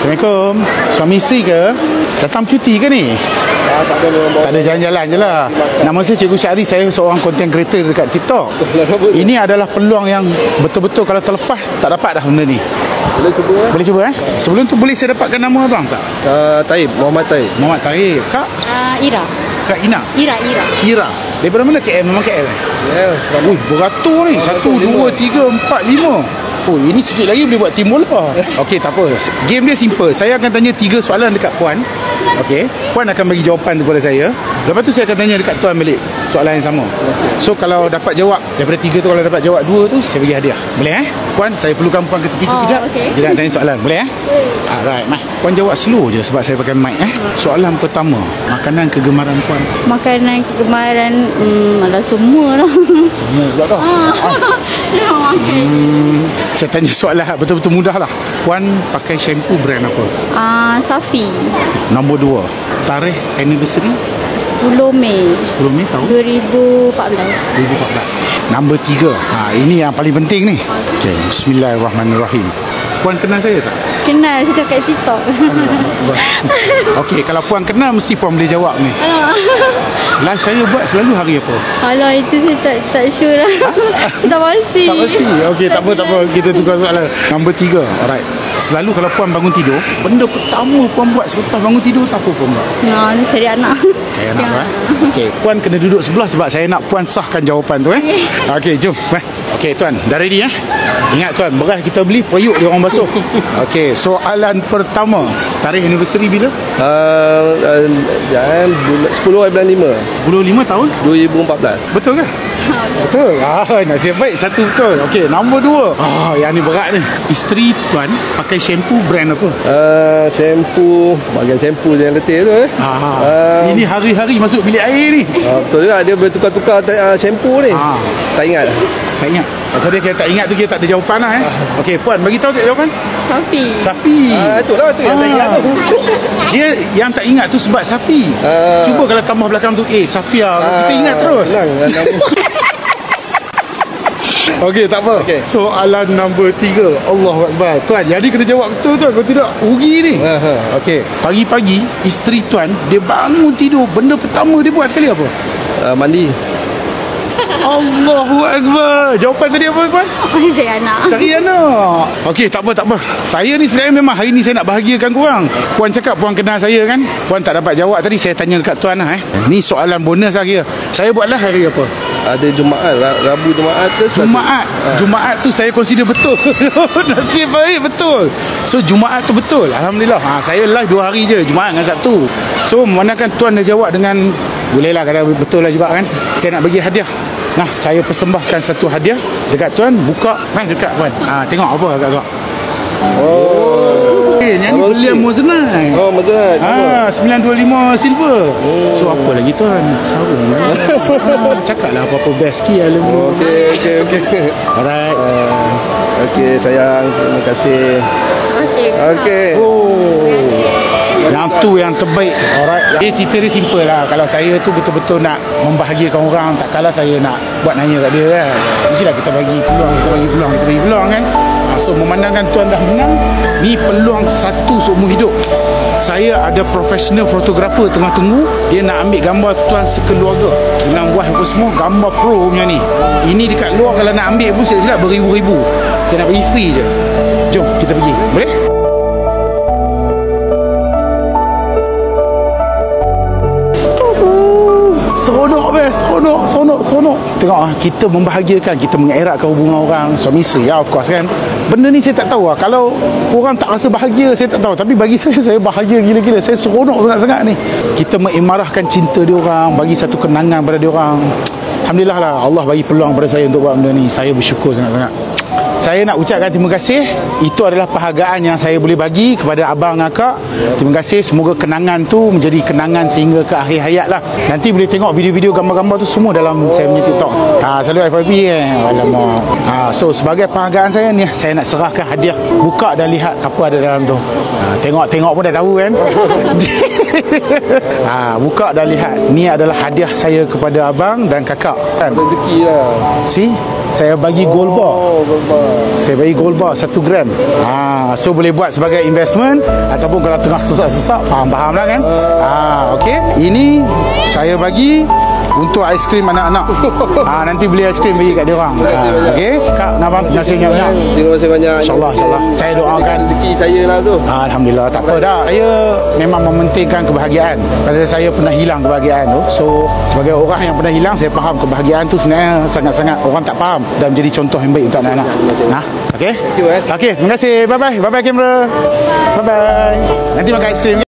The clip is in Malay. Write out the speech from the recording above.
Assalamualaikum. Suami isteri ke? Datang cuti ke ni? Tak ada jalan-jalan je lah. Nama saya Cikgu Syahri. Saya seorang content creator dekat TikTok. Ini adalah peluang yang betul-betul kalau terlepas tak dapat dah benda ni. Boleh cuba eh? Sebelum tu boleh saya dapatkan nama abang tak? Taib, Muhammad Taib. Muhammad Taib. Kak? Ira. Kak Ina? Ira. Daripada mana KL? Memang KL eh? Ui, beratur ni. 1, 2, 3, 4, 5. Oh, ini sikit lagi boleh buat tim bola. Okey, tak apa. Game dia simple. Saya akan tanya 3 soalan dekat puan. Okey. Puan akan bagi jawapan kepada saya. Lepas tu saya akan tanya dekat tuan balik soalan yang sama. So kalau dapat jawab daripada 3 tu, kalau dapat jawab 2 tu, saya bagi hadiah. Boleh eh? Puan, saya perlukan puan ke tepi tu kejap. Dia nak tanya soalan. Boleh eh? Alright, Mah. Puan jawab slow je sebab saya pakai mic eh. Soalan pertama, makanan kegemaran puan. Makanan kegemaran alah semua lah. Semua pula tau. Saya tanya soalan betul-betul mudah lah. Puan pakai shampoo brand apa? Safi. Nombor 2, tarikh anniversary 10 Mei 10 Mei tahun 2014. Nombor 3, ini yang paling penting ni. Okay, bismillahirrahmanirrahim. Puan kenal saya tak? Kenal, saya kat TikTok. Okey, kalau puan kenal mesti puan boleh jawab ni. Live saya buat selalu hari apa? Alah, itu saya tak sure lah. Tak pasti. Tak pasti. Okey, tak apa. Kita tukar soalan. Nombor 3, alright. Selalu kalau puan bangun tidur, benda pertama puan buat selepas bangun tidur tak apa puan buat? Ni cari anak. Cari anak tu eh? Okey, puan kena duduk sebelah sebab saya nak puan sahkan jawapan tu eh. Okey, jom. Okey, tuan, dah ready eh? Ingat tuan, beras kita beli, periuk dia orang basuh. Okey, soalan pertama. Tarikh anniversary bila? 10 bulan 5 10 tahun 2014. Betul ke? Betul. Nasib baik, satu betul. Okey, nombor 2. Yang ni berat ni. Isteri tuan pakai shampoo brand apa? Shampoo, bagian shampoo yang letih tu ini hari-hari masuk bilik air ni. betul juga, dia bertukar-tukar shampoo ni. Tak ingat. Tak ingat. So dia kira tak ingat tu, kira tak ada jawapan lah eh. Okey, puan bagi tahu tak jawapan? Safi. Itulah tu yang tak ingat tu. Dia yang tak ingat tu sebab Safi. Cuba kalau tambah belakang tu Safia, kita ingat terus. Okey, tak apa. Soalan nombor 3. Allahu Akbar. Tuan, jadi kena jawab betul tuan. Kalau tidak, rugi ni. Okey, pagi-pagi isteri tuan, dia bangun tidur, benda pertama dia buat sekali apa? Mandi. Allahu Akbar. Jawapan tadi apa puan? Cari anak. Okey, tak apa. Saya ni sebenarnya memang hari ni saya nak bahagiakan korang. Puan cakap puan kenal saya kan? Puan tak dapat jawab tadi, saya tanya dekat tuan lah eh. Ni soalan bonus lah kira. Saya buatlah hari apa? Ada Jumaat, Rabu Jumaat ke Selasa? Jumaat tu saya consider betul. Nasib baik betul. So Jumaat tu betul. Alhamdulillah. Saya live 2 hari je, Jumaat dengan Sabtu. So memandangkan tuan dah jawab dengan bolehlah kata betul lah juga kan. Saya nak bagi hadiah. Nah, saya persembahkan satu hadiah dekat tuan. Buka dekat puan. Tengok apa agak-agak. Yang ni belian Mozenite. Mozenite sama. 925 silver. So apa lagi tuan? Sarung. Cakaplah apa-apa best sikit lah. Okey. Alright. Okey sayang, terima kasih. Okey. Yang tu yang terbaik. Alright. Cerita dia simple lah. Kalau saya tu betul-betul nak membahagiakan orang, tak kalah saya nak buat nanya kat dia kan. Mestilah kita bagi peluang kan. So memandangkan tuan dah menang, ni peluang satu seumur hidup. Saya ada professional fotografer tengah tunggu. Dia nak ambil gambar tuan sekeluarga dengan wife apa semua, gambar pro punya ni. Ini dekat luar kalau nak ambil pun silap-silap beribu-ribu. Saya nak bagi free je. Jom kita pergi. Boleh? Seronok. Tengok kita membahagiakan, kita mengeratkan hubungan orang suami isteri of course kan. Benda ni saya tak tahu lah. Kalau korang tak rasa bahagia, saya tak tahu. Tapi bagi saya bahagia gila-gila. Saya seronok sangat-sangat ni. Kita mengimarahkan cinta dia orang, bagi satu kenangan pada dia orang. Alhamdulillah lah, Allah bagi peluang pada saya untuk buat benda ni. Saya bersyukur sangat-sangat. Saya nak ucapkan terima kasih. Itu adalah penghargaan yang saya boleh bagi kepada abang dan akak. Terima kasih. Semoga kenangan tu menjadi kenangan sehingga ke akhir hayat lah. Nanti boleh tengok video-video gambar-gambar tu semua dalam saya punya TikTok. Selalu FYP kan. Alamak. So sebagai penghargaan saya ni, saya nak serahkan hadiah. Buka dan lihat apa ada dalam tu. Tengok pun dah tahu kan. Buka dan lihat. Ni adalah hadiah saya kepada abang dan kakak kan? Rezeki lah. See? saya bagi gold bar. Oh, gold. Saya bagi gold bar 1 gram. So boleh buat sebagai investment ataupun kalau tengah sesak-sesak, faham lah kan. Okey. Ini saya bagi untuk aiskrim anak-anak. Nanti beli aiskrim bagi kat dia orang. Okey. Kak, abang terima kasih banyak. Terima kasih banyak. InsyaAllah. Saya doakan rezeki saya lah tu. Alhamdulillah. Tak apa dah. Saya memang mementingkan kebahagiaan. Pasal saya pernah hilang kebahagiaan tu. So sebagai orang yang pernah hilang, saya faham kebahagiaan tu sebenarnya sangat-sangat orang tak faham, dan menjadi contoh yang baik untuk anak-anak. Okey. Okey, terima kasih. Bye bye. Bye bye kamera. Bye bye. Nanti makan aiskrim.